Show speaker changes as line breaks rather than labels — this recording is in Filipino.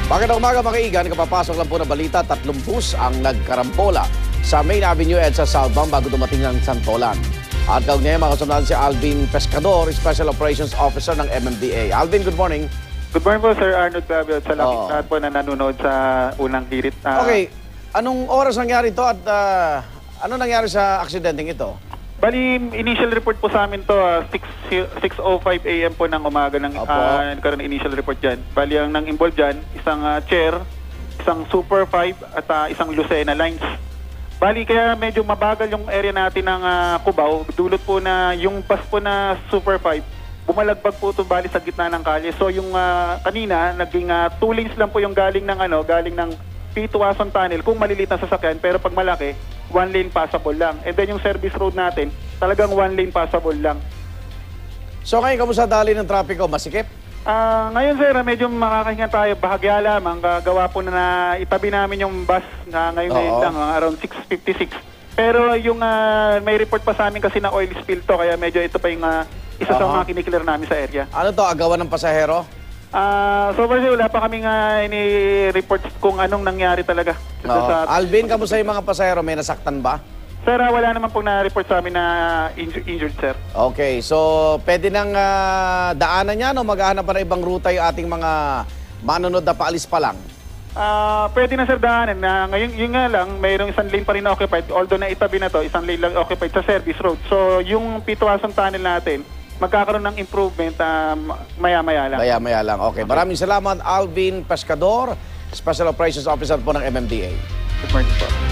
Magandang umaga mga kaigan, kapapasok lang po na balita, 3 bus ang nagkarampola sa Main Avenue at sa Southbound bago dumating ng Santolan. At kaugnay mga kasamahan si Alvin Pescador, Special Operations Officer ng MMDA. Alvin, good morning.
Good morning po, Sir Arnold Gabio, at sa lahat po na nanonood sa unang hirit.
Okay, anong oras nangyari ito at ano nangyari sa aksidenteng ito?
Bali, initial report po sa amin to, 6:05 a.m. po ng umaga ng nagkaroon ng initial report dyan. Bali, ang nang involved dyan, isang chair, isang Super 5 at isang Lucena Lines. Bali, kaya medyo mabagal yung area natin ng Cubao. Dulot po na yung bus po na Super 5, bumalagbag po ito bali sa gitna ng kalye. So yung kanina, naging 2 lanes lang po yung galing ng P2 Tunnel kung malilit na sasakyan, pero pag malaki, 1 lane passable lang. And then yung service road natin, talagang 1 lane passable lang.
So ngayon, kamusta dali ng trapiko? Masikip?
Ngayon, sir, medyo makakahinga tayo. Bahagya lamang. Gawa po na itabi namin yung bus na ngayon lang, around 6:56. Pero yung may report pa sa amin kasi na oil spill to, kaya medyo ito pa yung isa sa mga kiniklear namin sa area.
Ano to, agawan ng pasahero?
So far, wala pa kaming ini-report kung anong nangyari talaga.
Alvin, kamusta yung mga pasahero? May nasaktan ba?
Sir, wala naman pong na-report sa amin na injured, sir.
Okay, so pwede nang daanan niya o maghahanap pa ng ibang ruta yung ating mga manunod na paalis pa lang?
Pwede na, sir, daanan. Ngayon, yun nga lang, mayroong isang lane pa rin na occupied. Although na itabi na to, isang lane lang occupied sa service road. So yung P2 Tunnel natin, magkakaroon ng improvement maya-maya lang.
Maya-maya lang. Okay. Maraming salamat, Alvin Pescador, Special Operations Officer po ng MMDA.
Good morning po.